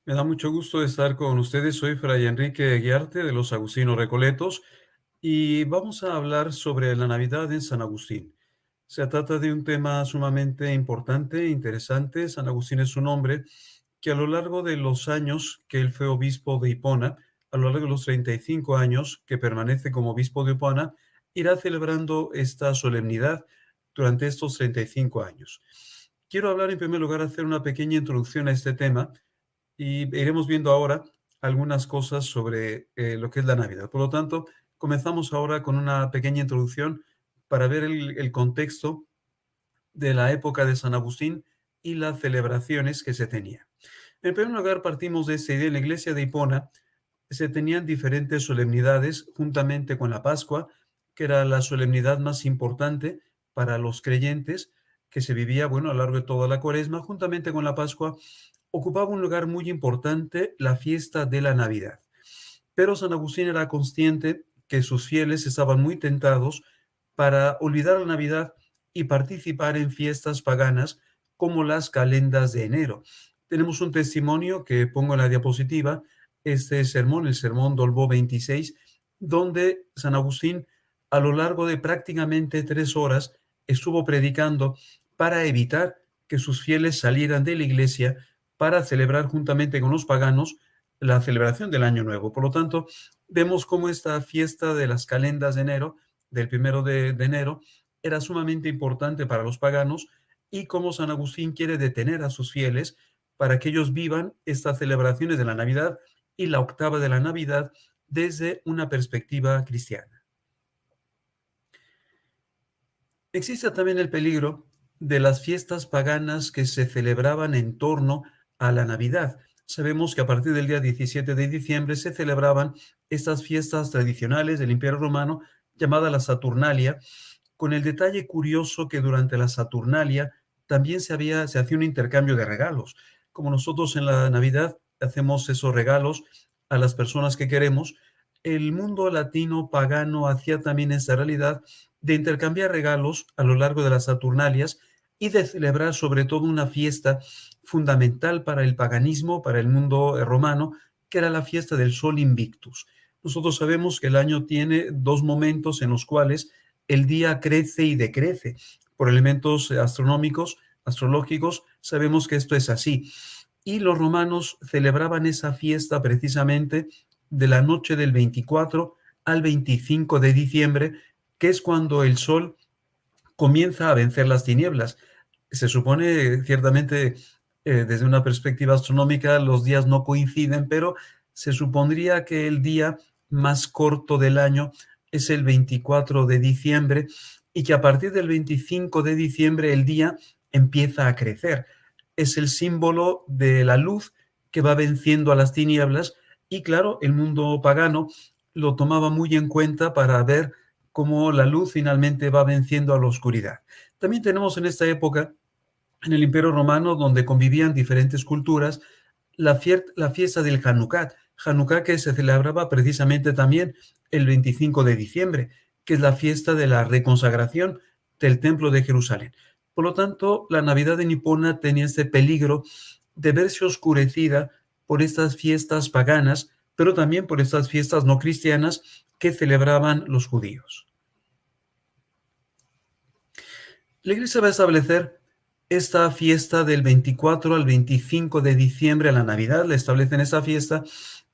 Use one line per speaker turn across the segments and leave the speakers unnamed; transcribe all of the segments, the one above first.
Me da mucho gusto estar con ustedes. Soy Fray Enrique Guiarte de los Agustinos Recoletos y vamos a hablar sobre la Navidad en San Agustín. Se trata de un tema sumamente importante e interesante. San Agustín es un hombre que a lo largo de los años que él fue obispo de Hipona, a lo largo de los 35 años que permanece como obispo de Hipona, irá celebrando esta solemnidad durante estos 35 años. Quiero hablar en primer lugar, hacer una pequeña introducción a este tema y iremos viendo ahora algunas cosas sobre lo que es la Navidad. Por lo tanto, comenzamos ahora con una pequeña introducción para ver el contexto de la época de San Agustín y las celebraciones que se tenían. En primer lugar, partimos de esta idea. En la iglesia de Hipona se tenían diferentes solemnidades juntamente con la Pascua, que era la solemnidad más importante para los creyentes, que se vivía, bueno, a lo largo de toda la Cuaresma. Juntamente con la Pascua ocupaba un lugar muy importante la fiesta de la Navidad. Pero San Agustín era consciente que sus fieles estaban muy tentados para olvidar la Navidad y participar en fiestas paganas como las calendas de enero. Tenemos un testimonio que pongo en la diapositiva, este sermón, el sermón Dolbó 26, donde San Agustín a lo largo de prácticamente 3 horas estuvo predicando para evitar que sus fieles salieran de la iglesia para celebrar juntamente con los paganos la celebración del Año Nuevo. Por lo tanto, vemos cómo esta fiesta de las calendas de enero, del 1 de enero, era sumamente importante para los paganos y cómo San Agustín quiere detener a sus fieles para que ellos vivan estas celebraciones de la Navidad y la octava de la Navidad desde una perspectiva cristiana. Existe también el peligro de las fiestas paganas que se celebraban en torno a la Navidad. Sabemos que a partir del día 17 de diciembre se celebraban estas fiestas tradicionales del Imperio Romano llamada la Saturnalia, con el detalle curioso que durante la Saturnalia también se hacía un intercambio de regalos. Como nosotros en la Navidad hacemos esos regalos a las personas que queremos, el mundo latino pagano hacía también esa realidad de intercambiar regalos a lo largo de las Saturnalias y de celebrar sobre todo una fiesta fundamental para el paganismo, para el mundo romano, que era la fiesta del Sol Invictus. Nosotros sabemos que el año tiene dos momentos en los cuales el día crece y decrece. Por elementos astronómicos, astrológicos, sabemos que esto es así. Y los romanos celebraban esa fiesta precisamente de la noche del 24 al 25 de diciembre, que es cuando el sol comienza a vencer las tinieblas. Se supone, ciertamente, desde una perspectiva astronómica, los días no coinciden, pero se supondría que el día más corto del año es el 24 de diciembre y que a partir del 25 de diciembre el día empieza a crecer. Es el símbolo de la luz que va venciendo a las tinieblas y claro, el mundo pagano lo tomaba muy en cuenta para ver cómo la luz finalmente va venciendo a la oscuridad. También tenemos en esta época, en el Imperio Romano, donde convivían diferentes culturas, la fiesta del Hanukkah. Hanukkah que se celebraba precisamente también el 25 de diciembre, que es la fiesta de la reconsagración del Templo de Jerusalén. Por lo tanto, la Navidad en Hipona tenía este peligro de verse oscurecida por estas fiestas paganas, pero también por estas fiestas no cristianas que celebraban los judíos. La Iglesia va a establecer esta fiesta del 24 al 25 de diciembre, a la Navidad, le establecen esta fiesta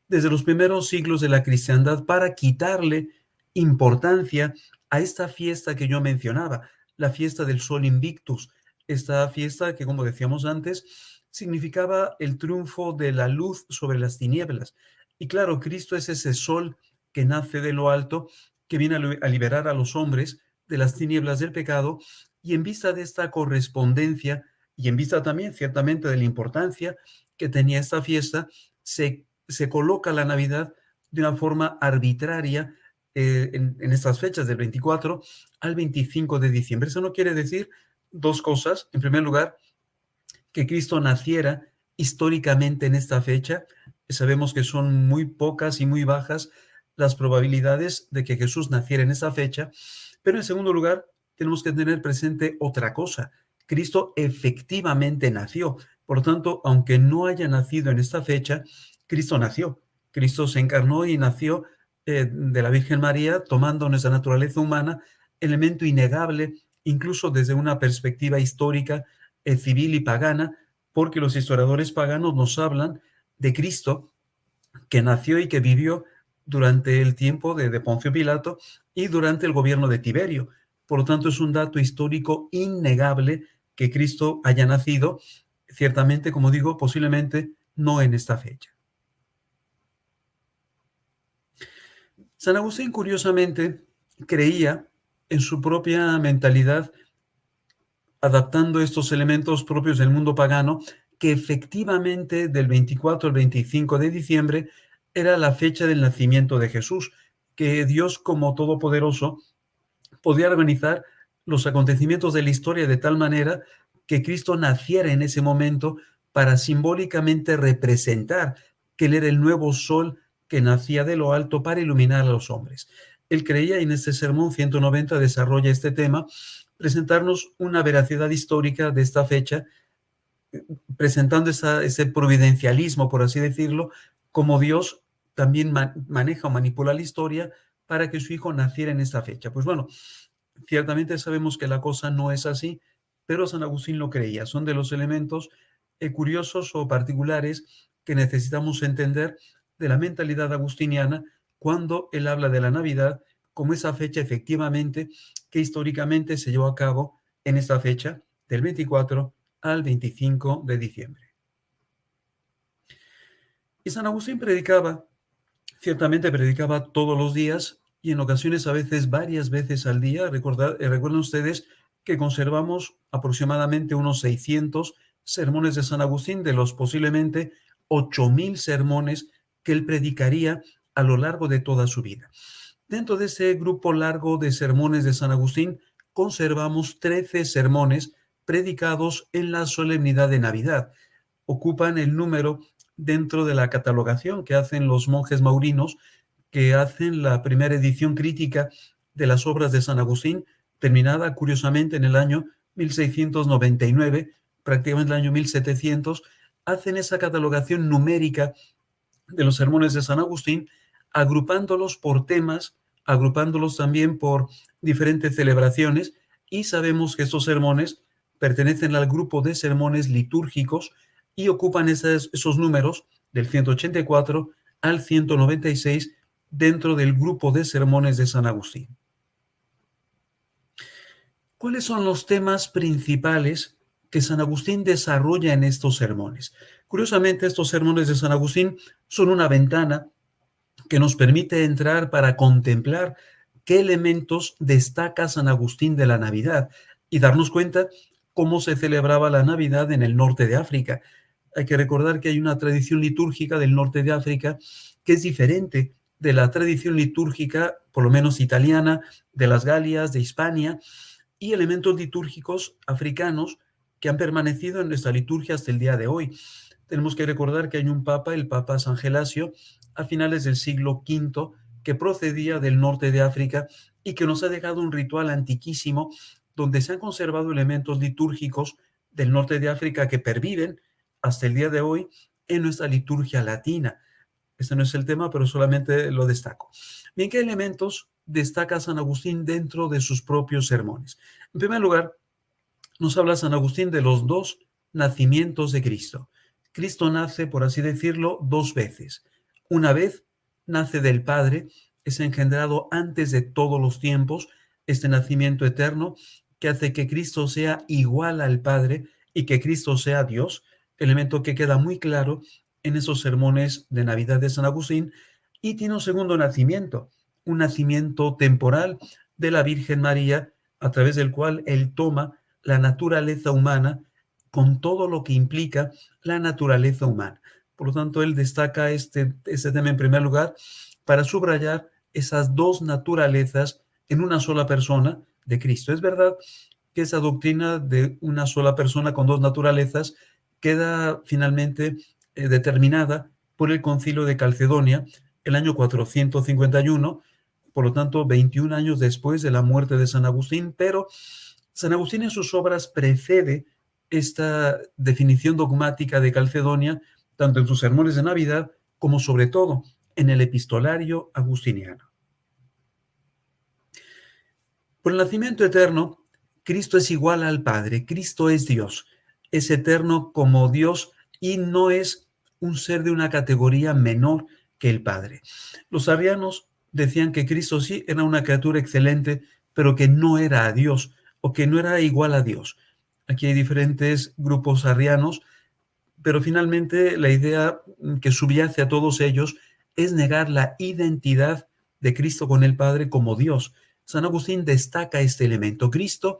desde los primeros siglos de la cristiandad para quitarle importancia a esta fiesta que yo mencionaba, la fiesta del Sol Invictus, esta fiesta que, como decíamos antes, significaba el triunfo de la luz sobre las tinieblas. Y claro, Cristo es ese sol que nace de lo alto, que viene a liberar a los hombres de las tinieblas del pecado, y en vista de esta correspondencia y en vista también ciertamente de la importancia que tenía esta fiesta, se coloca la Navidad de una forma arbitraria en estas fechas del 24 al 25 de diciembre. Eso no quiere decir dos cosas. En primer lugar, que Cristo naciera históricamente en esta fecha. Sabemos que son muy pocas y muy bajas las probabilidades de que Jesús naciera en esa fecha. Pero en segundo lugar, tenemos que tener presente otra cosa. Cristo efectivamente nació. Por lo tanto, aunque no haya nacido en esta fecha, Cristo nació. Cristo se encarnó y nació de la Virgen María, tomando nuestra naturaleza humana, elemento innegable, incluso desde una perspectiva histórica, civil y pagana, porque los historiadores paganos nos hablan de Cristo que nació y que vivió durante el tiempo de Poncio Pilato y durante el gobierno de Tiberio. Por lo tanto, es un dato histórico innegable que Cristo haya nacido, ciertamente, como digo, posiblemente no en esta fecha. San Agustín, curiosamente, creía en su propia mentalidad, adaptando estos elementos propios del mundo pagano, que efectivamente del 24 al 25 de diciembre era la fecha del nacimiento de Jesús, que Dios como todopoderoso podía organizar los acontecimientos de la historia de tal manera que Cristo naciera en ese momento para simbólicamente representar que Él era el nuevo sol que nacía de lo alto para iluminar a los hombres. Él creía, y en este sermón 190 desarrolla este tema, presentarnos una veracidad histórica de esta fecha, presentando ese providencialismo, por así decirlo, como Dios también maneja o manipula la historia para que su hijo naciera en esta fecha. Pues bueno, ciertamente sabemos que la cosa no es así, pero San Agustín lo creía. Son de los elementos curiosos o particulares que necesitamos entender de la mentalidad agustiniana cuando él habla de la Navidad como esa fecha efectivamente que históricamente se llevó a cabo en esta fecha del 24 al 25 de diciembre. Y San Agustín ciertamente predicaba todos los días y en ocasiones a veces varias veces al día. Recuerden ustedes que conservamos aproximadamente unos 600 sermones de San Agustín, de los posiblemente 8.000 sermones que él predicaría a lo largo de toda su vida. Dentro de ese grupo largo de sermones de San Agustín, conservamos 13 sermones predicados en la solemnidad de Navidad. Ocupan el número dentro de la catalogación que hacen los monjes maurinos, que hacen la primera edición crítica de las obras de San Agustín, terminada curiosamente en el año 1699, prácticamente el año 1700, hacen esa catalogación numérica de los sermones de San Agustín, agrupándolos por temas, agrupándolos también por diferentes celebraciones, y sabemos que estos sermones pertenecen al grupo de sermones litúrgicos y ocupan esos números del 184 al 196 dentro del grupo de sermones de San Agustín. ¿Cuáles son los temas principales que San Agustín desarrolla en estos sermones? Curiosamente, estos sermones de San Agustín son una ventana que nos permite entrar para contemplar qué elementos destaca San Agustín de la Navidad y darnos cuenta cómo se celebraba la Navidad en el norte de África. Hay que recordar que hay una tradición litúrgica del norte de África que es diferente de la tradición litúrgica, por lo menos italiana, de las Galias, de Hispania, y elementos litúrgicos africanos que han permanecido en nuestra liturgia hasta el día de hoy. Tenemos que recordar que hay un papa, el Papa San Gelasio, a finales del siglo V, que procedía del norte de África y que nos ha dejado un ritual antiquísimo donde se han conservado elementos litúrgicos del norte de África que perviven hasta el día de hoy en nuestra liturgia latina. Este no es el tema, pero solamente lo destaco. Bien, ¿qué elementos destaca San Agustín dentro de sus propios sermones? En primer lugar, nos habla San Agustín de los dos nacimientos de Cristo. Cristo nace, por así decirlo, dos veces. Una vez nace del Padre, es engendrado antes de todos los tiempos, este nacimiento eterno que hace que Cristo sea igual al Padre y que Cristo sea Dios, elemento que queda muy claro en esos sermones de Navidad de San Agustín. Y tiene un segundo nacimiento, un nacimiento temporal de la Virgen María, a través del cual él toma la naturaleza humana con todo lo que implica la naturaleza humana. Por lo tanto, él destaca este tema en primer lugar para subrayar esas dos naturalezas en una sola persona de Cristo. Es verdad que esa doctrina de una sola persona con dos naturalezas queda finalmente determinada por el Concilio de Calcedonia el año 451, por lo tanto 21 años después de la muerte de San Agustín, pero San Agustín en sus obras precede esta definición dogmática de Calcedonia, tanto en sus sermones de Navidad como sobre todo en el epistolario agustiniano. Por el nacimiento eterno, Cristo es igual al Padre, Cristo es Dios, es eterno como Dios y no es un ser de una categoría menor que el Padre. Los arrianos decían que Cristo sí era una criatura excelente, pero que no era a Dios o que no era igual a Dios. Aquí hay diferentes grupos arrianos, pero finalmente la idea que subyace a todos ellos es negar la identidad de Cristo con el Padre como Dios. San Agustín destaca este elemento. Cristo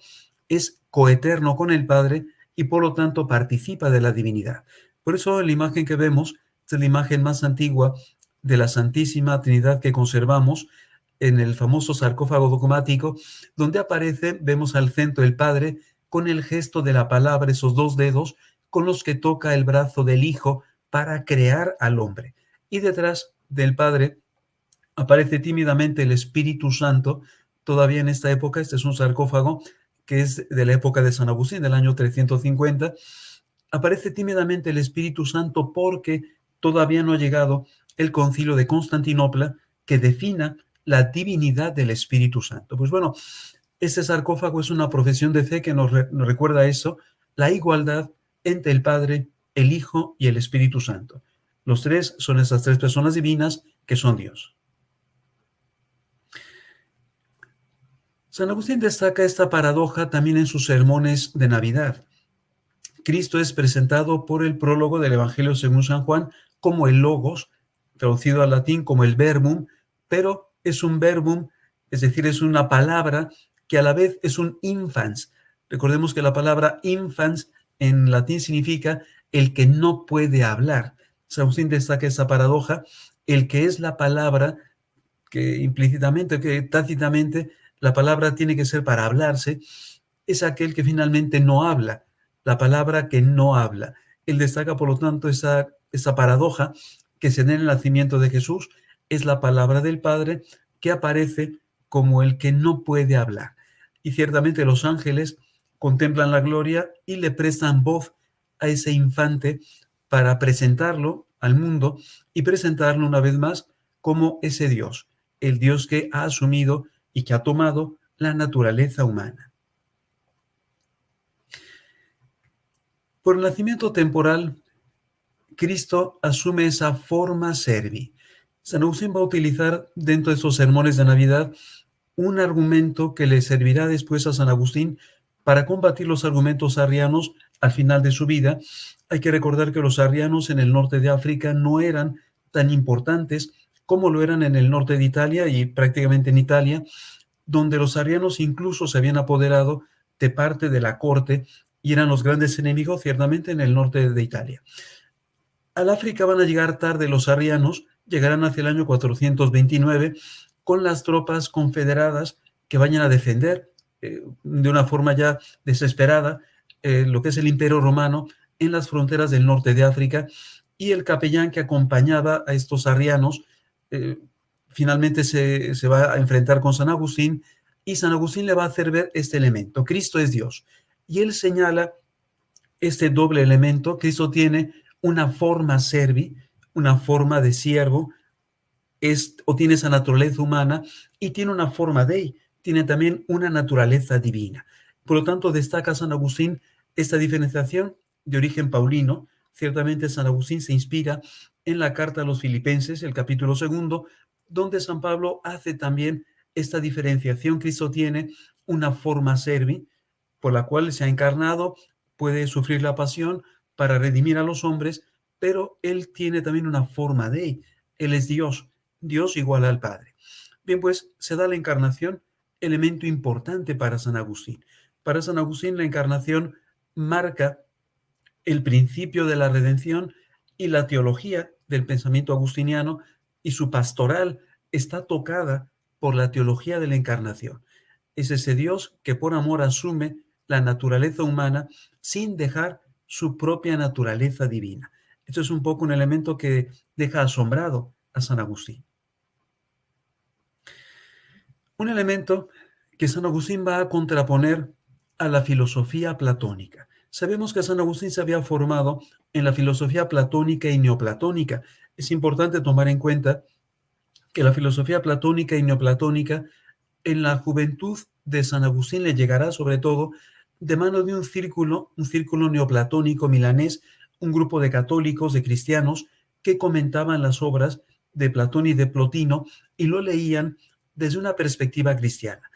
es coeterno con el Padre y por lo tanto participa de la divinidad. Por eso la imagen que vemos es la imagen más antigua de la Santísima Trinidad que conservamos en el famoso sarcófago dogmático, donde aparece, vemos al centro el Padre con el gesto de la palabra, esos dos dedos con los que toca el brazo del Hijo para crear al hombre. Y detrás del Padre aparece tímidamente el Espíritu Santo. Todavía en esta época, este es un sarcófago que es de la época de San Agustín, del año 350, aparece tímidamente el Espíritu Santo porque todavía no ha llegado el concilio de Constantinopla que defina la divinidad del Espíritu Santo. Pues bueno, este sarcófago es una profesión de fe que nos recuerda eso, la igualdad entre el Padre, el Hijo y el Espíritu Santo. Los tres son esas tres personas divinas que son Dios. San Agustín destaca esta paradoja también en sus sermones de Navidad. Cristo es presentado por el prólogo del Evangelio según San Juan como el Logos, traducido al latín como el Verbum, pero es un verbum, es decir, es una palabra que a la vez es un infans. Recordemos que la palabra infans en latín significa el que no puede hablar. San Agustín destaca esa paradoja, el que es la palabra, que implícitamente, que tácitamente, la palabra tiene que ser para hablarse, es aquel que finalmente no habla, la palabra que no habla. Él destaca, por lo tanto, esa paradoja que se da en el nacimiento de Jesús, es la palabra del Padre que aparece como el que no puede hablar. Y ciertamente los ángeles contemplan la gloria y le prestan voz a ese infante para presentarlo al mundo y presentarlo una vez más como ese Dios, el Dios que ha asumido y que ha tomado la naturaleza humana. Por el nacimiento temporal, Cristo asume esa forma servi. San Agustín va a utilizar dentro de esos sermones de Navidad un argumento que le servirá después a San Agustín para combatir los argumentos arrianos al final de su vida. Hay que recordar que los arrianos en el norte de África no eran tan importantes como lo eran en el norte de Italia y prácticamente en Italia, donde los arrianos incluso se habían apoderado de parte de la corte y eran los grandes enemigos ciertamente en el norte de Italia. Al África van a llegar tarde los arrianos, llegarán hacia el año 429 con las tropas confederadas que vayan a defender de una forma ya desesperada lo que es el Imperio Romano en las fronteras del norte de África, y el capellán que acompañaba a estos arrianos finalmente se va a enfrentar con San Agustín, y San Agustín le va a hacer ver este elemento: Cristo es Dios. Y él señala este doble elemento. Cristo tiene una forma servi, una forma de siervo, o tiene esa naturaleza humana, y tiene una forma dei, tiene también una naturaleza divina. Por lo tanto, destaca San Agustín esta diferenciación de origen paulino. Ciertamente San Agustín se inspira en la carta a los Filipenses, el capítulo 2, donde San Pablo hace también esta diferenciación. Cristo tiene una forma servi, por la cual se ha encarnado, puede sufrir la pasión para redimir a los hombres, pero él tiene también una forma dei. Él es Dios, Dios igual al Padre. Bien, pues se da la encarnación, elemento importante para San Agustín. Para San Agustín la encarnación marca el principio de la redención, y la teología del pensamiento agustiniano y su pastoral está tocada por la teología de la encarnación. Es ese Dios que por amor asume la naturaleza humana sin dejar su propia naturaleza divina. Esto es un poco un elemento que deja asombrado a San Agustín. Un elemento que San Agustín va a contraponer a la filosofía platónica. Sabemos que San Agustín se había formado en la filosofía platónica y neoplatónica. Es importante tomar en cuenta que la filosofía platónica y neoplatónica en la juventud de San Agustín le llegará sobre todo de mano de un círculo neoplatónico milanés, un grupo de católicos, de cristianos, que comentaban las obras de Platón y de Plotino y lo leían desde una perspectiva cristiana.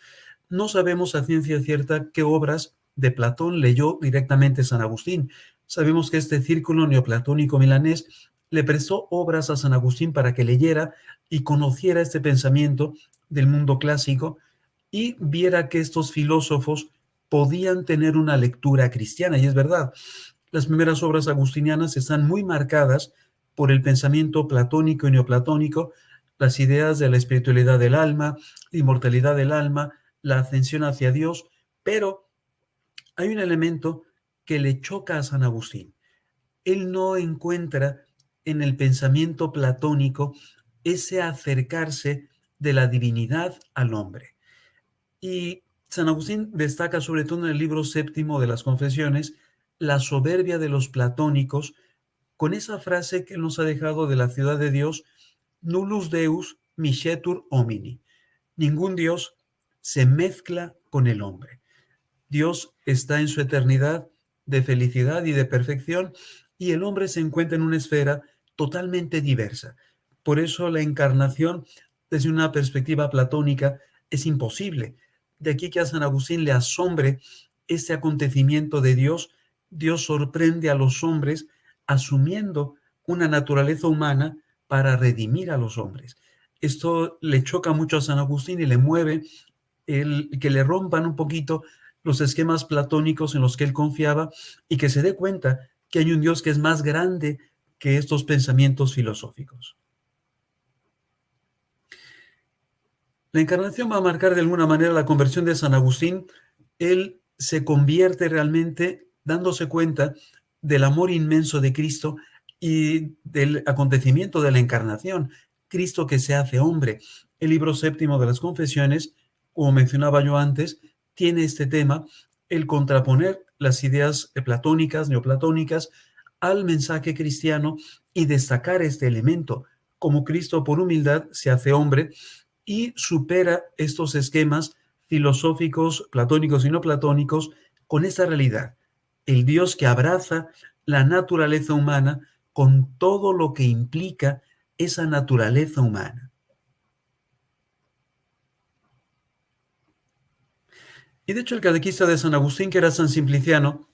No sabemos a ciencia cierta qué obras de Platón leyó directamente San Agustín. Sabemos que este círculo neoplatónico milanés le prestó obras a San Agustín para que leyera y conociera este pensamiento del mundo clásico y viera que estos filósofos podían tener una lectura cristiana. Y es verdad, las primeras obras agustinianas están muy marcadas por el pensamiento platónico y neoplatónico, las ideas de la espiritualidad del alma, la inmortalidad del alma, la ascensión hacia Dios, pero hay un elemento que le choca a San Agustín. Él no encuentra en el pensamiento platónico ese acercarse de la divinidad al hombre. Y San Agustín destaca sobre todo en el libro séptimo de las Confesiones la soberbia de los platónicos con esa frase que nos ha dejado de la ciudad de Dios, nullus Deus miscetur homini. Ningún Dios se mezcla con el hombre. Dios está en su eternidad de felicidad y de perfección y el hombre se encuentra en una esfera totalmente diversa. Por eso la encarnación, desde una perspectiva platónica, es imposible. De aquí que a San Agustín le asombre este acontecimiento de Dios. Dios sorprende a los hombres asumiendo una naturaleza humana para redimir a los hombres. Esto le choca mucho a San Agustín y le mueve que le rompan un poquito los esquemas platónicos en los que él confiaba y que se dé cuenta que hay un Dios que es más grande que estos pensamientos filosóficos. La encarnación va a marcar de alguna manera la conversión de San Agustín. Él se convierte realmente dándose cuenta del amor inmenso de Cristo y del acontecimiento de la encarnación. Cristo que se hace hombre. El libro séptimo de las Confesiones, como mencionaba yo antes, tiene este tema, el contraponer las ideas platónicas, neoplatónicas, al mensaje cristiano y destacar este elemento, como Cristo por humildad se hace hombre y supera estos esquemas filosóficos, platónicos y no platónicos, con esta realidad. El Dios que abraza la naturaleza humana con todo lo que implica esa naturaleza humana. Y de hecho el catequista de San Agustín, que era San Simpliciano,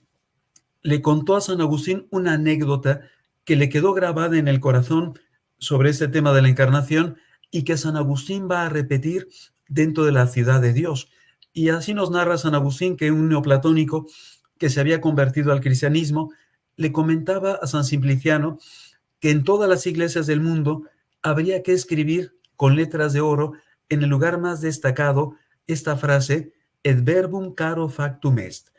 le contó a San Agustín una anécdota que le quedó grabada en el corazón sobre este tema de la encarnación y que San Agustín va a repetir dentro de la ciudad de Dios. Y así nos narra San Agustín que un neoplatónico que se había convertido al cristianismo le comentaba a San Simpliciano que en todas las iglesias del mundo habría que escribir con letras de oro en el lugar más destacado esta frase, et verbum caro factum est.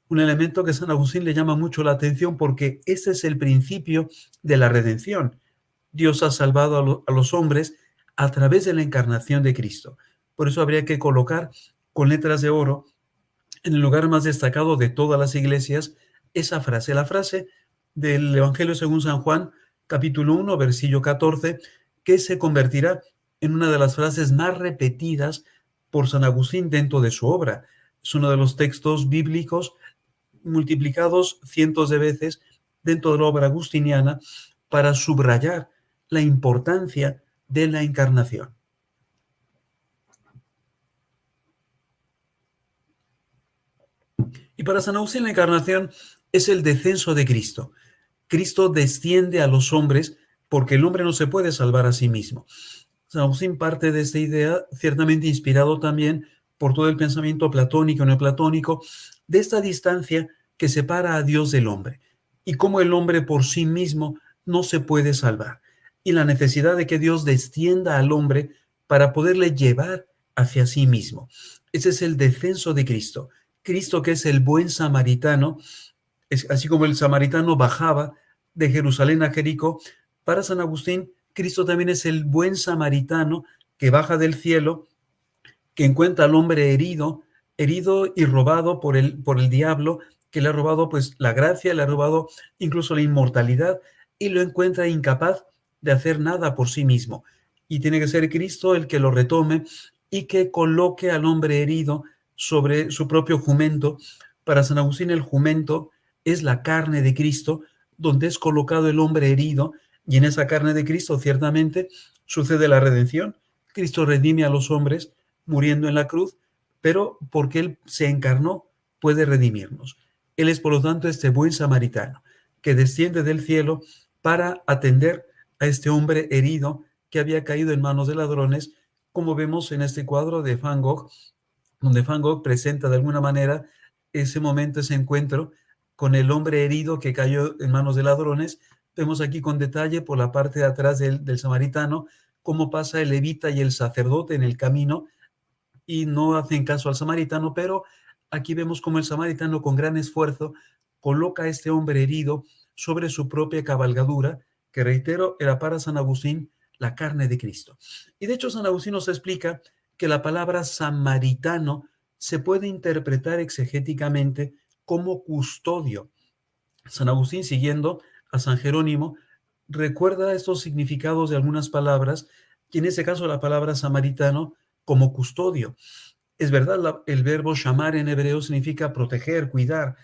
Un elemento que a San Agustín le llama mucho la atención porque ese es el principio de la redención. Dios ha salvado a los hombres a través de la encarnación de Cristo. Por eso habría que colocar con letras de oro en el lugar más destacado de todas las iglesias esa frase, la frase del Evangelio según San Juan, capítulo 1, versículo 14, que se convertirá en una de las frases más repetidas por San Agustín dentro de su obra. Es uno de los textos bíblicos multiplicados cientos de veces dentro de la obra agustiniana para subrayar la importancia de la encarnación. Y para San Agustín la encarnación es el descenso de Cristo. Cristo desciende a los hombres porque el hombre no se puede salvar a sí mismo. San Agustín parte de esta idea, ciertamente inspirado también por todo el pensamiento platónico, neoplatónico, de esta distancia que separa a Dios del hombre y cómo el hombre por sí mismo no se puede salvar y la necesidad de que Dios descienda al hombre para poderle llevar hacia sí mismo. Ese es el descenso de Cristo. Cristo que es el buen samaritano, es así como el samaritano bajaba de Jerusalén a Jericó, para San Agustín, Cristo también es el buen samaritano que baja del cielo, que encuentra al hombre herido y robado por el diablo que le ha robado pues la gracia, le ha robado incluso la inmortalidad y lo encuentra incapaz de hacer nada por sí mismo. Y tiene que ser Cristo el que lo retome y que coloque al hombre herido sobre su propio jumento. Para San Agustín el jumento es la carne de Cristo, donde es colocado el hombre herido, y en esa carne de Cristo ciertamente sucede la redención. Cristo redime a los hombres muriendo en la cruz, pero porque Él se encarnó, puede redimirnos. Él es, por lo tanto, este buen samaritano que desciende del cielo para atender a este hombre herido que había caído en manos de ladrones, como vemos en este cuadro de Van Gogh, donde Van Gogh presenta de alguna manera ese momento, ese encuentro con el hombre herido que cayó en manos de ladrones. Vemos aquí con detalle por la parte de atrás del samaritano cómo pasa el levita y el sacerdote en el camino y no hacen caso al samaritano, pero aquí vemos cómo el samaritano con gran esfuerzo coloca a este hombre herido sobre su propia cabalgadura, que reitero, era para San Agustín la carne de Cristo. Y de hecho San Agustín nos explica que la palabra samaritano se puede interpretar exegéticamente como custodio. San Agustín, siguiendo a San Jerónimo, recuerda estos significados de algunas palabras, y en este caso la palabra samaritano como custodio. Es verdad, el verbo shamar en hebreo significa proteger, cuidar,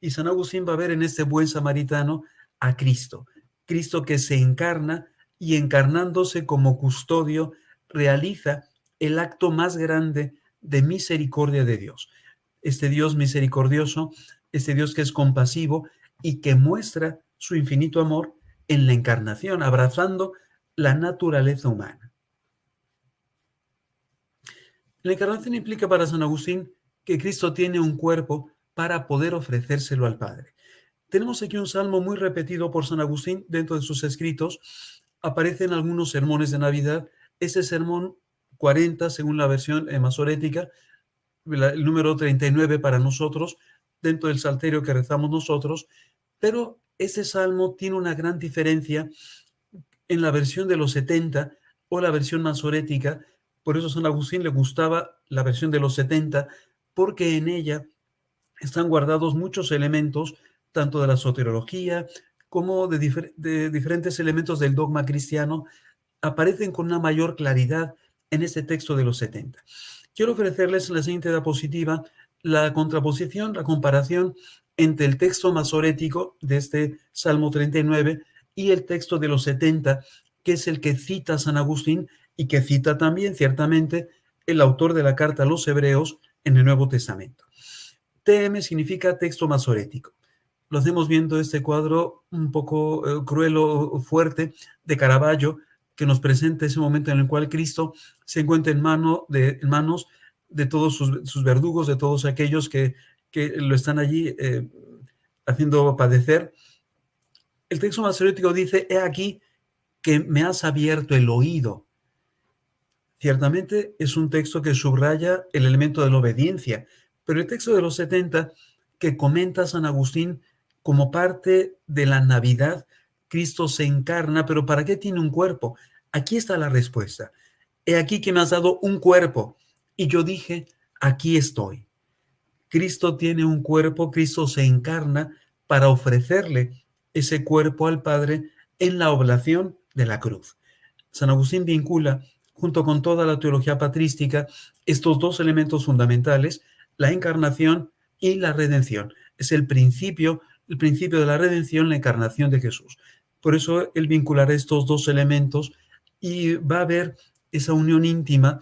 y San Agustín va a ver en este buen samaritano a Cristo, Cristo que se encarna y encarnándose como custodio realiza el acto más grande de misericordia de Dios. Este Dios misericordioso, este Dios que es compasivo y que muestra su infinito amor en la encarnación, abrazando la naturaleza humana. La encarnación implica para San Agustín que Cristo tiene un cuerpo para poder ofrecérselo al Padre. Tenemos aquí un salmo muy repetido por San Agustín dentro de sus escritos. Aparecen algunos sermones de Navidad. Ese sermón 40, según la versión masorética, el número 39 para nosotros, dentro del salterio que rezamos nosotros, pero ese salmo tiene una gran diferencia en la versión de los 70 o la versión masorética. Por eso a San Agustín le gustaba la versión de los 70, porque en ella están guardados muchos elementos, tanto de la soteriología como de diferentes elementos del dogma cristiano, aparecen con una mayor claridad en este texto de los 70. Quiero ofrecerles en la siguiente diapositiva la contraposición, la comparación entre el texto masorético de este Salmo 39 y el texto de los 70, que es el que cita San Agustín y que cita también, ciertamente, el autor de la carta a los Hebreos en el Nuevo Testamento. TM significa texto masorético. Lo hacemos viendo este cuadro un poco cruel o fuerte de Caravaggio, que nos presenta ese momento en el cual Cristo se encuentra en manos de todos sus verdugos, de todos aquellos que lo están allí haciendo padecer. El texto masorético dice: he aquí que me has abierto el oído. Ciertamente es un texto que subraya el elemento de la obediencia, pero el texto de los 70 que comenta San Agustín como parte de la Navidad, Cristo se encarna, pero ¿para qué tiene un cuerpo? Aquí está la respuesta. He aquí que me has dado un cuerpo. Y yo dije: aquí estoy. Cristo tiene un cuerpo, Cristo se encarna para ofrecerle ese cuerpo al Padre en la oblación de la cruz. San Agustín vincula, junto con toda la teología patrística, estos dos elementos fundamentales, la encarnación y la redención. Es el principio de la redención, la encarnación de Jesús. Por eso él vinculará estos dos elementos y va a ver esa unión íntima,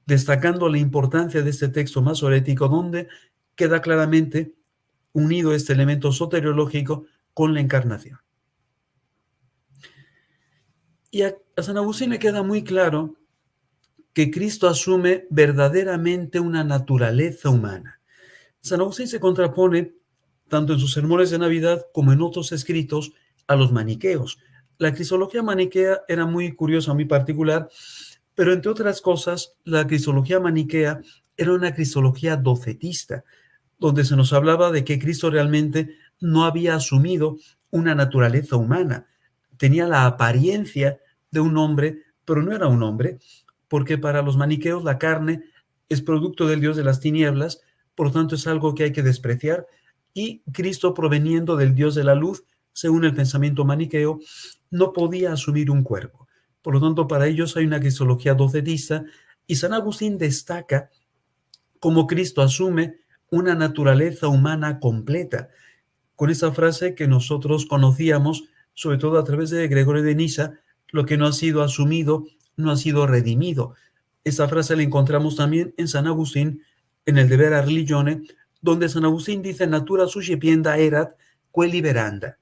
destacando la importancia de este texto masorético, donde queda claramente unido este elemento soteriológico con la encarnación. Y a San Agustín le queda muy claro que Cristo asume verdaderamente una naturaleza humana. San Agustín se contrapone, tanto en sus sermones de Navidad como en otros escritos, a los maniqueos. La cristología maniquea era muy curiosa, muy particular, pero entre otras cosas, la cristología maniquea era una cristología docetista, donde se nos hablaba de que Cristo realmente no había asumido una naturaleza humana. Tenía la apariencia de un hombre, pero no era un hombre, porque para los maniqueos la carne es producto del Dios de las tinieblas, por lo tanto es algo que hay que despreciar, y Cristo, proveniendo del Dios de la luz, según el pensamiento maniqueo, no podía asumir un cuerpo. Por lo tanto, para ellos hay una cristología docetista, y San Agustín destaca cómo Cristo asume una naturaleza humana completa, con esa frase que nosotros conocíamos, sobre todo a través de Gregorio de Nisa: lo que no ha sido asumido no ha sido redimido. Esa frase la encontramos también en San Agustín, en el De Vera Religione, donde San Agustín dice: natura suscipienda erat que liberanda.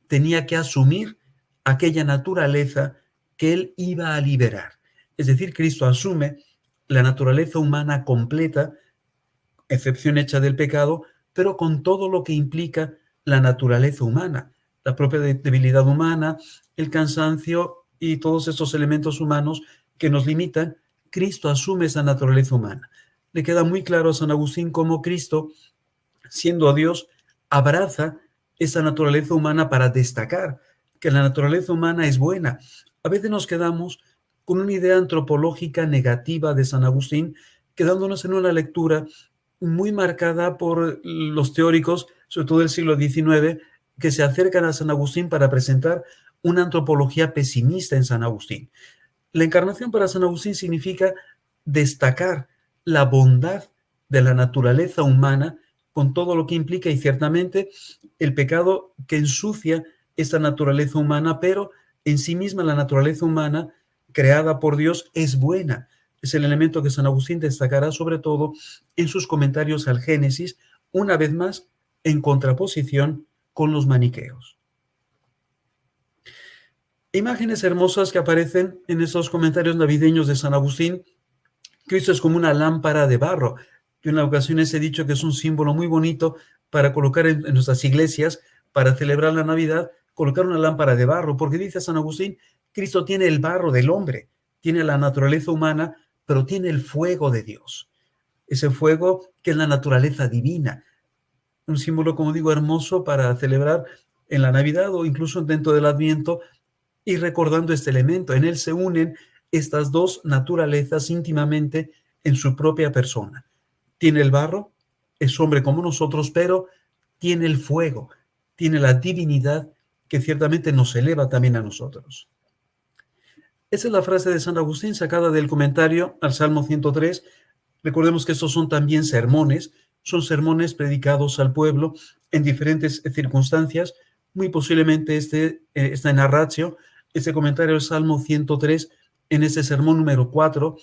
Tenía que asumir aquella naturaleza que él iba a liberar. Es decir, Cristo asume la naturaleza humana completa, excepción hecha del pecado, pero con todo lo que implica la naturaleza humana, la propia debilidad humana, el cansancio y todos estos elementos humanos que nos limitan. Cristo asume esa naturaleza humana. Le queda muy claro a San Agustín cómo Cristo, siendo Dios, abraza esa naturaleza humana para destacar que la naturaleza humana es buena. A veces nos quedamos con una idea antropológica negativa de San Agustín, quedándonos en una lectura muy marcada por los teóricos, sobre todo del siglo XIX, que se acercan a San Agustín para presentar una antropología pesimista en San Agustín. La encarnación para San Agustín significa destacar la bondad de la naturaleza humana con todo lo que implica, y ciertamente el pecado que ensucia esta naturaleza humana, pero en sí misma la naturaleza humana creada por Dios es buena. Es el elemento que San Agustín destacará sobre todo en sus comentarios al Génesis, una vez más en contraposición con los maniqueos. Imágenes hermosas que aparecen en esos comentarios navideños de San Agustín. Cristo es como una lámpara de barro. Yo en ocasiones he dicho que es un símbolo muy bonito para colocar en nuestras iglesias, para celebrar la Navidad, colocar una lámpara de barro, porque dice San Agustín: Cristo tiene el barro del hombre, tiene la naturaleza humana, pero tiene el fuego de Dios. Ese fuego que es la naturaleza divina. Un símbolo, como digo, hermoso para celebrar en la Navidad o incluso dentro del Adviento, y recordando este elemento. En él se unen estas dos naturalezas íntimamente en su propia persona. Tiene el barro, es hombre como nosotros, pero tiene el fuego, tiene la divinidad que ciertamente nos eleva también a nosotros. Esa es la frase de San Agustín sacada del comentario al Salmo 103. Recordemos que estos son también sermones, son sermones predicados al pueblo en diferentes circunstancias. Muy posiblemente esta narratio, este comentario del Salmo 103, en ese sermón número 4,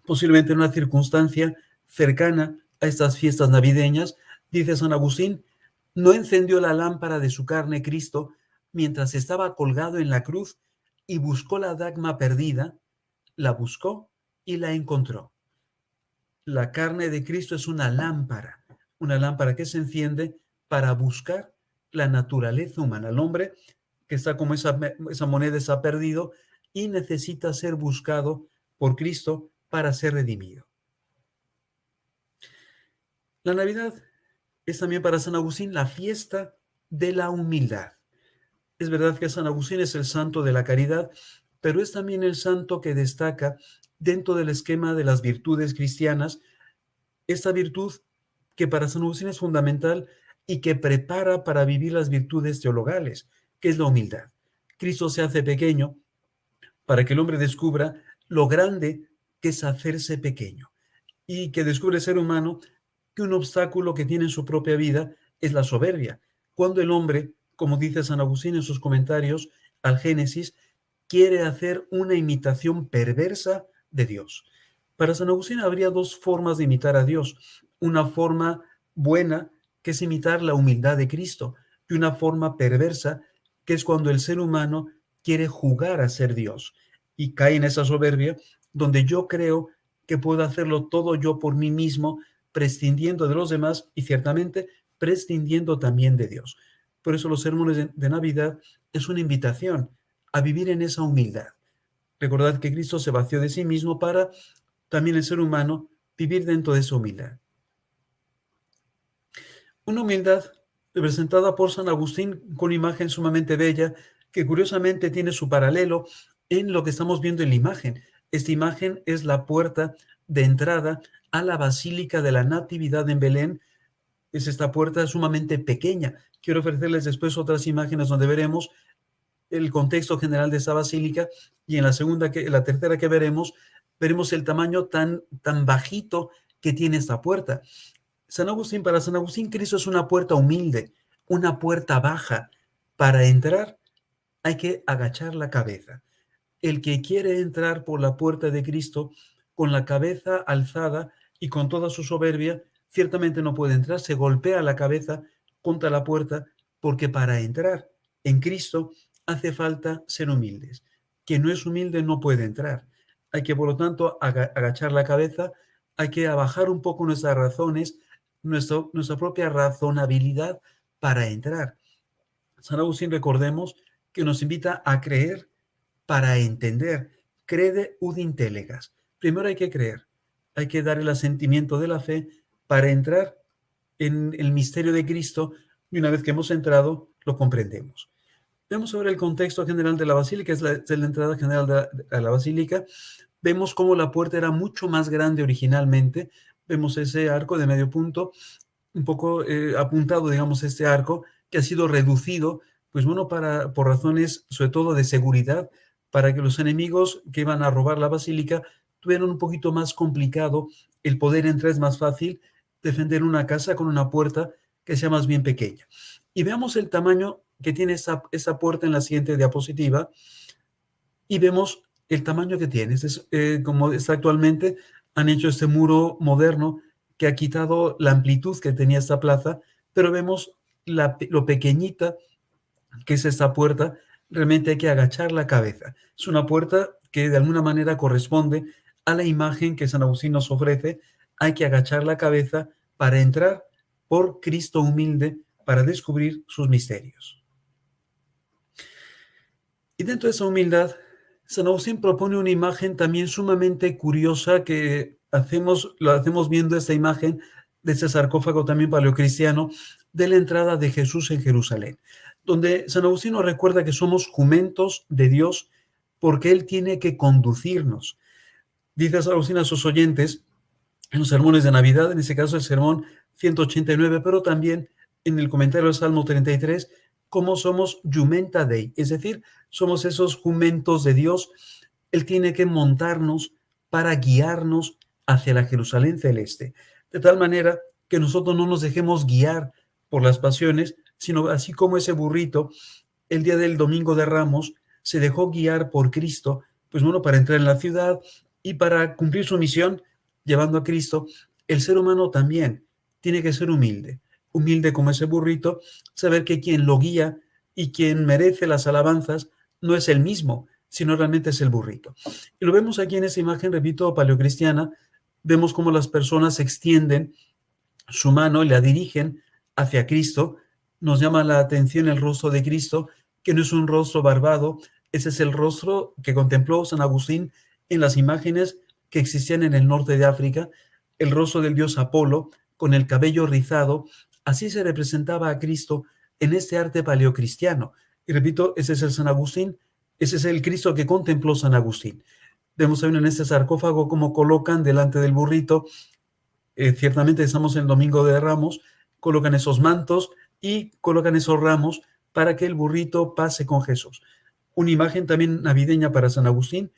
posiblemente en una circunstancia cercana a estas fiestas navideñas. Dice San Agustín: no encendió la lámpara de su carne Cristo mientras estaba colgado en la cruz y buscó la dracma perdida, la buscó y la encontró. La carne de Cristo es una lámpara que se enciende para buscar la naturaleza humana. El hombre que está como esa moneda, está perdido y necesita ser buscado por Cristo para ser redimido. La Navidad es también para San Agustín la fiesta de la humildad. Es verdad que San Agustín es el santo de la caridad, pero es también el santo que destaca dentro del esquema de las virtudes cristianas, esta virtud que para San Agustín es fundamental y que prepara para vivir las virtudes teologales, que es la humildad. Cristo se hace pequeño para que el hombre descubra lo grande que es hacerse pequeño, y que descubre el ser humano que un obstáculo que tiene en su propia vida es la soberbia. Cuando el hombre, como dice San Agustín en sus comentarios al Génesis, quiere hacer una imitación perversa de Dios. Para San Agustín habría dos formas de imitar a Dios. Una forma buena, que es imitar la humildad de Cristo, y una forma perversa, que es cuando el ser humano quiere jugar a ser Dios y cae en esa soberbia donde yo creo que puedo hacerlo todo yo por mí mismo, prescindiendo de los demás y ciertamente prescindiendo también de Dios. Por eso los sermones de Navidad es una invitación a vivir en esa humildad. Recordad que Cristo se vació de sí mismo para también el ser humano vivir dentro de esa humildad. Una humildad representada por San Agustín con imagen sumamente bella, que curiosamente tiene su paralelo en lo que estamos viendo en la imagen. Esta imagen es la puerta de entrada a la Basílica de la Natividad en Belén, Es esta puerta sumamente pequeña. Quiero ofrecerles después otras imágenes donde veremos el contexto general de esta basílica, y en la tercera que veremos el tamaño tan bajito que tiene esta puerta. Para San Agustín, Cristo es una puerta humilde, una puerta baja. Para entrar hay que agachar la cabeza. El que quiere entrar por la puerta de Cristo con la cabeza alzada y con toda su soberbia, ciertamente no puede entrar, se golpea la cabeza contra la puerta, porque para entrar en Cristo hace falta ser humildes. Quien no es humilde no puede entrar. Hay que, por lo tanto, agachar la cabeza, hay que abajar un poco nuestras razones, nuestra propia razonabilidad para entrar. San Agustín, recordemos que nos invita a creer para entender. Crede ud intellegas. Primero hay que creer, hay que dar el asentimiento de la fe para entrar en el misterio de Cristo, y una vez que hemos entrado, lo comprendemos. Vemos ahora el contexto general de la basílica, es la entrada general de la basílica. Vemos cómo la puerta era mucho más grande originalmente. Vemos ese arco de medio punto, un poco apuntado, digamos, este arco, que ha sido reducido, pues bueno, por razones sobre todo de seguridad, para que los enemigos que iban a robar la basílica tuvieran un poquito más complicado el poder entrar. Es más fácil defender una casa con una puerta que sea más bien pequeña. Y veamos el tamaño que tiene esa puerta en la siguiente diapositiva, y vemos el tamaño que tiene. Como está actualmente, han hecho este muro moderno que ha quitado la amplitud que tenía esta plaza, pero vemos lo pequeñita que es esta puerta. Realmente hay que agachar la cabeza. Es una puerta que de alguna manera corresponde a la imagen que San Agustín nos ofrece. Hay que agachar la cabeza para entrar por Cristo humilde, para descubrir sus misterios. Y dentro de esa humildad, San Agustín propone una imagen también sumamente curiosa, que lo hacemos viendo esta imagen de este sarcófago también paleocristiano de la entrada de Jesús en Jerusalén, donde San Agustín nos recuerda que somos jumentos de Dios porque Él tiene que conducirnos. Dice San Agustín a sus oyentes en los sermones de Navidad, en este caso el sermón 189, pero también en el comentario del Salmo 33, cómo somos jumenta Dei, es decir, somos esos jumentos de Dios. Él tiene que montarnos para guiarnos hacia la Jerusalén celeste, de tal manera que nosotros no nos dejemos guiar por las pasiones, sino así como ese burrito el día del Domingo de Ramos se dejó guiar por Cristo, pues bueno, para entrar en la ciudad y para cumplir su misión llevando a Cristo. El ser humano también tiene que ser humilde, humilde como ese burrito, saber que quien lo guía y quien merece las alabanzas no es el mismo, sino realmente es el burrito. Y lo vemos aquí en esa imagen, repito, paleocristiana. Vemos cómo las personas extienden su mano y la dirigen hacia Cristo. Nos llama la atención el rostro de Cristo, que no es un rostro barbado. Ese es el rostro que contempló San Agustín en las imágenes que existían en el norte de África, el rostro del dios Apolo, con el cabello rizado. Así se representaba a Cristo en este arte paleocristiano. Y repito, ese es el San Agustín, ese es el Cristo que contempló San Agustín. Vemos también en este sarcófago cómo colocan delante del burrito. Ciertamente estamos en el Domingo de Ramos, colocan esos mantos y colocan esos ramos para que el burrito pase con Jesús. Una imagen también navideña para San Agustín,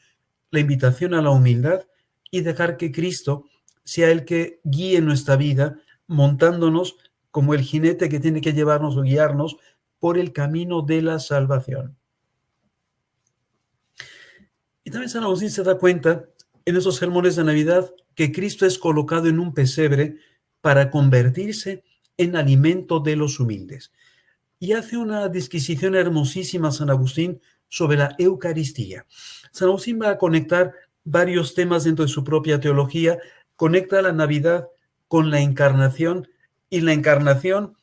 la invitación a la humildad y dejar que Cristo sea el que guíe nuestra vida, montándonos como el jinete que tiene que llevarnos o guiarnos por el camino de la salvación. Y también San Agustín se da cuenta en esos sermones de Navidad que Cristo es colocado en un pesebre para convertirse en alimento de los humildes. Y hace una disquisición hermosísima San Agustín sobre la Eucaristía. San Agustín va a conectar varios temas dentro de su propia teología, conecta la Navidad con la Encarnación y la Encarnación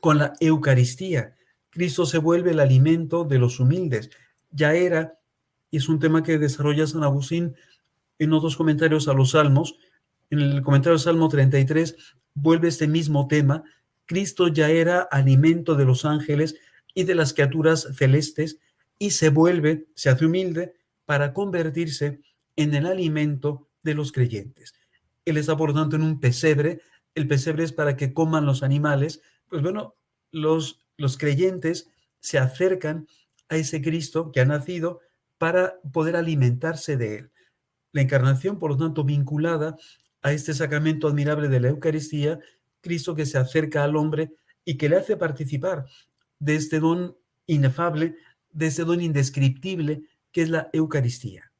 con la Eucaristía. Cristo se vuelve el alimento de los humildes. Ya era, y es un tema que desarrolla San Agustín en otros comentarios a los Salmos. En el comentario del Salmo 33 vuelve este mismo tema. Cristo ya era alimento de los ángeles y de las criaturas celestes, y se hace humilde para convertirse en el alimento de los creyentes. Él está, por tanto, en un pesebre el pesebre es para que coman los animales, pues bueno, los creyentes se acercan a ese Cristo que ha nacido para poder alimentarse de él. La encarnación, por lo tanto, vinculada a este sacramento admirable de la Eucaristía, Cristo que se acerca al hombre y que le hace participar de este don inefable, de este don indescriptible que es la Eucaristía.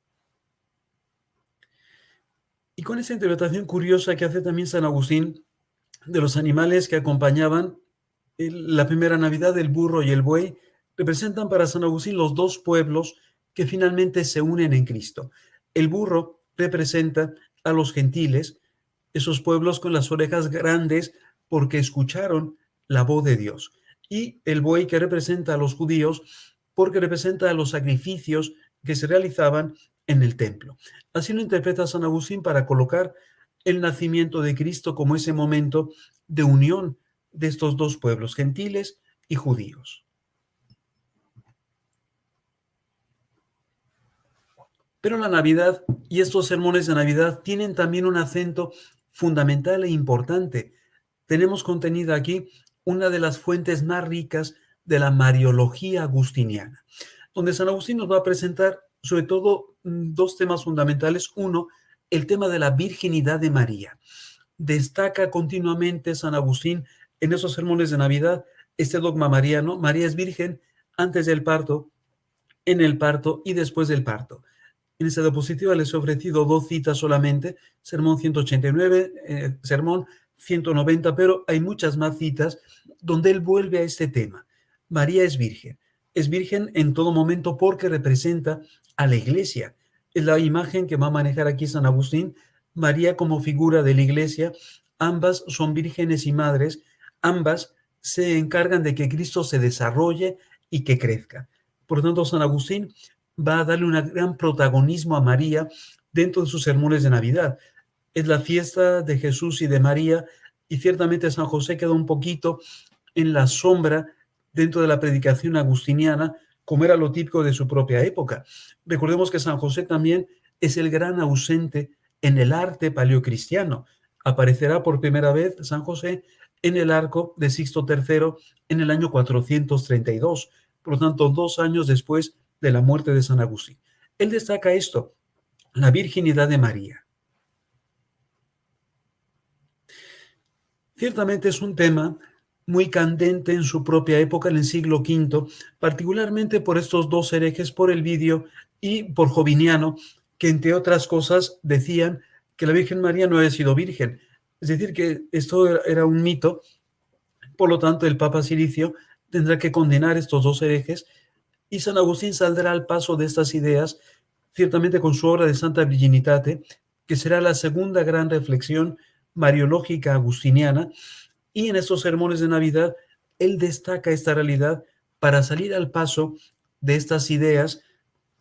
Y con esa interpretación curiosa que hace también San Agustín de los animales que acompañaban la primera Navidad, el burro y el buey, representan para San Agustín los dos pueblos que finalmente se unen en Cristo. El burro representa a los gentiles, esos pueblos con las orejas grandes porque escucharon la voz de Dios. Y el buey que representa a los judíos porque representa a los sacrificios que se realizaban en el templo. Así lo interpreta San Agustín para colocar el nacimiento de Cristo como ese momento de unión de estos dos pueblos, gentiles y judíos. Pero la Navidad y estos sermones de Navidad tienen también un acento fundamental e importante. Tenemos contenida aquí una de las fuentes más ricas de la Mariología agustiniana, donde San Agustín nos va a presentar sobre todo dos temas fundamentales. Uno, el tema de la virginidad de María. Destaca continuamente San Agustín en esos sermones de Navidad este dogma mariano: María es virgen antes del parto, en el parto y después del parto. En esta diapositiva les he ofrecido dos citas solamente, sermón 189, sermón 190, pero hay muchas más citas donde él vuelve a este tema. María es virgen. Es virgen en todo momento porque representa a la iglesia. Es la imagen que va a manejar aquí San Agustín. María como figura de la iglesia. Ambas son vírgenes y madres. Ambas se encargan de que Cristo se desarrolle y que crezca. Por lo tanto, San Agustín va a darle un gran protagonismo a María dentro de sus sermones de Navidad. Es la fiesta de Jesús y de María, y ciertamente San José queda un poquito en la sombra dentro de la predicación agustiniana, como era lo típico de su propia época. Recordemos que San José también es el gran ausente en el arte paleocristiano. Aparecerá por primera vez San José en el arco de Sixto III en el año 432, por lo tanto 2 años después de la muerte de San Agustín. Él destaca esto, la virginidad de María. Ciertamente es un tema muy candente en su propia época, en el siglo V, particularmente por estos dos herejes, por Elvidio y por Joviniano, que entre otras cosas decían que la Virgen María no había sido virgen. Es decir, que esto era un mito. Por lo tanto, el Papa Cilicio tendrá que condenar estos dos herejes, y San Agustín saldrá al paso de estas ideas, ciertamente con su obra de Santa Virginitate, que será la segunda gran reflexión mariológica agustiniana, y en estos sermones de Navidad él destaca esta realidad para salir al paso de estas ideas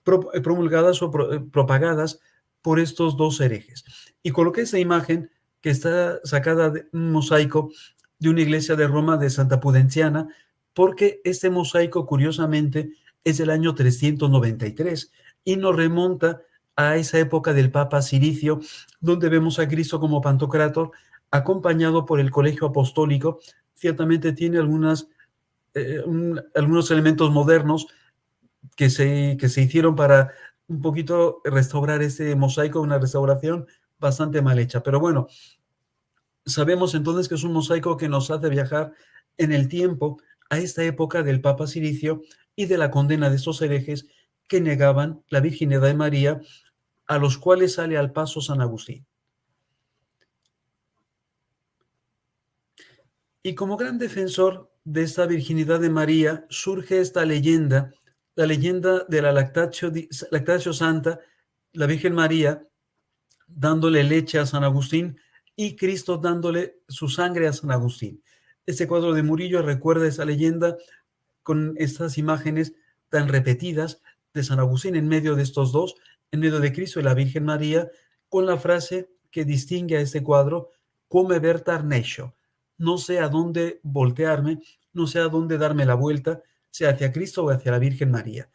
promulgadas o propagadas por estos dos herejes. Y coloqué esa imagen que está sacada de un mosaico de una iglesia de Roma de Santa Pudenciana, porque este mosaico, curiosamente, es del año 393 y nos remonta a esa época del Papa Cilicio, donde vemos a Cristo como Pantocrátor, acompañado por el colegio apostólico. Ciertamente tiene algunos elementos modernos que se hicieron para un poquito restaurar ese mosaico, una restauración bastante mal hecha. Pero bueno, sabemos entonces que es un mosaico que nos hace viajar en el tiempo a esta época del Papa Cilicio y de la condena de estos herejes que negaban la virginidad de María, a los cuales sale al paso San Agustín. Y como gran defensor de esta virginidad de María surge esta leyenda, la leyenda de la Lactatio Santa, la Virgen María dándole leche a San Agustín y Cristo dándole su sangre a San Agustín. Este cuadro de Murillo recuerda esa leyenda con estas imágenes tan repetidas de San Agustín en medio de estos dos, en medio de Cristo y la Virgen María, con la frase que distingue a este cuadro: come vertar necio. No sé a dónde voltearme, no sé a dónde darme la vuelta, sea hacia Cristo o hacia la Virgen María.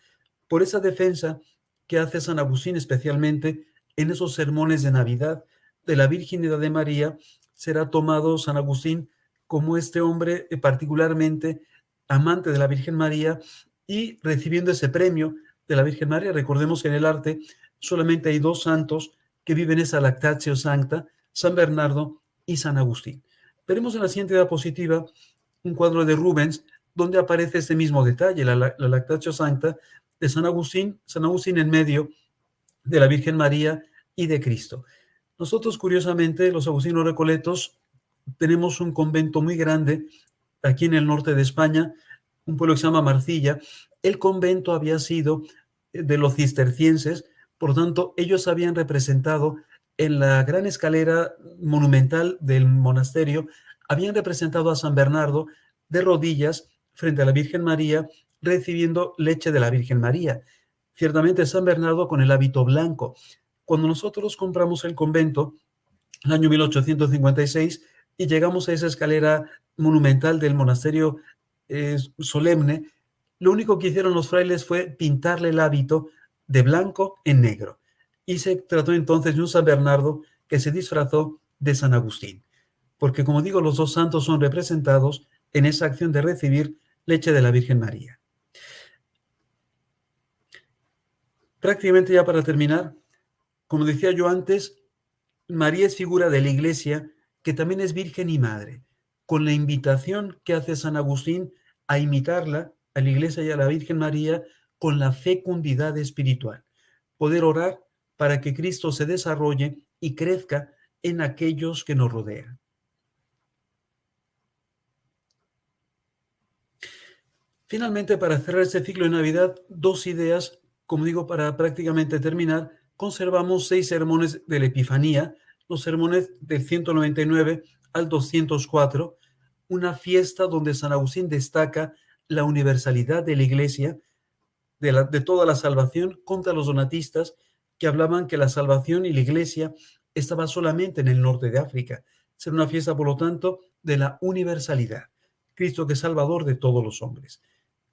Por esa defensa que hace San Agustín especialmente en esos sermones de Navidad de la virginidad de María, será tomado San Agustín como este hombre particularmente amante de la Virgen María y recibiendo ese premio de la Virgen María. Recordemos que en el arte solamente hay dos santos que viven esa lactatio sancta, San Bernardo y San Agustín. Veremos en la siguiente diapositiva un cuadro de Rubens donde aparece este mismo detalle, la lactatio sancta de San Agustín en medio de la Virgen María y de Cristo. Nosotros, curiosamente, los agustinos recoletos, tenemos un convento muy grande aquí en el norte de España, un pueblo que se llama Marcilla. El convento había sido de los cistercienses, por tanto, ellos habían representado en la gran escalera monumental del monasterio, habían representado a San Bernardo de rodillas frente a la Virgen María, recibiendo leche de la Virgen María. Ciertamente San Bernardo con el hábito blanco. Cuando nosotros compramos el convento, el año 1856, y llegamos a esa escalera monumental del monasterio solemne, lo único que hicieron los frailes fue pintarle el hábito de blanco en negro. Y se trató entonces de un San Bernardo que se disfrazó de San Agustín. Porque, como digo, los dos santos son representados en esa acción de recibir leche de la Virgen María. Prácticamente ya para terminar, como decía yo antes, María es figura de la Iglesia, que también es Virgen y Madre, con la invitación que hace San Agustín a imitarla, a la Iglesia y a la Virgen María, con la fecundidad espiritual. Poder orar para que Cristo se desarrolle y crezca en aquellos que nos rodean. Finalmente, para cerrar este ciclo de Navidad, dos ideas, como digo, para prácticamente terminar. Conservamos 6 sermones de la Epifanía, los sermones del 199 al 204, una fiesta donde San Agustín destaca la universalidad de la Iglesia, de toda la salvación, contra los donatistas que hablaban que la salvación y la Iglesia estaba solamente en el norte de África. Será una fiesta, por lo tanto, de la universalidad. Cristo que es Salvador de todos los hombres.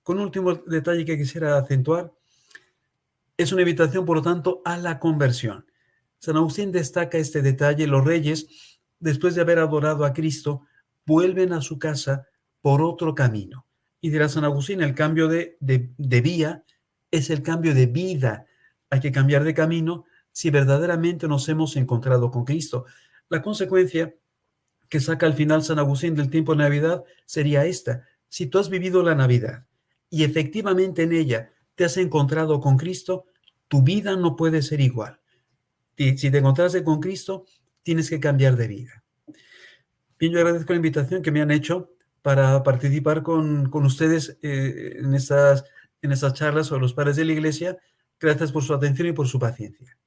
Con un último detalle que quisiera acentuar, es una invitación, por lo tanto, a la conversión. San Agustín destaca este detalle. Los reyes, después de haber adorado a Cristo, vuelven a su casa por otro camino. Y dirá San Agustín, el cambio de vía es el cambio de vida. Hay que cambiar de camino si verdaderamente nos hemos encontrado con Cristo. La consecuencia que saca al final San Agustín del tiempo de Navidad sería esta: si tú has vivido la Navidad y efectivamente en ella te has encontrado con Cristo, tu vida no puede ser igual. Si te encontraste con Cristo, tienes que cambiar de vida. Bien, yo agradezco la invitación que me han hecho para participar con ustedes en estas charlas sobre los padres de la Iglesia. Gracias por su atención y por su paciencia.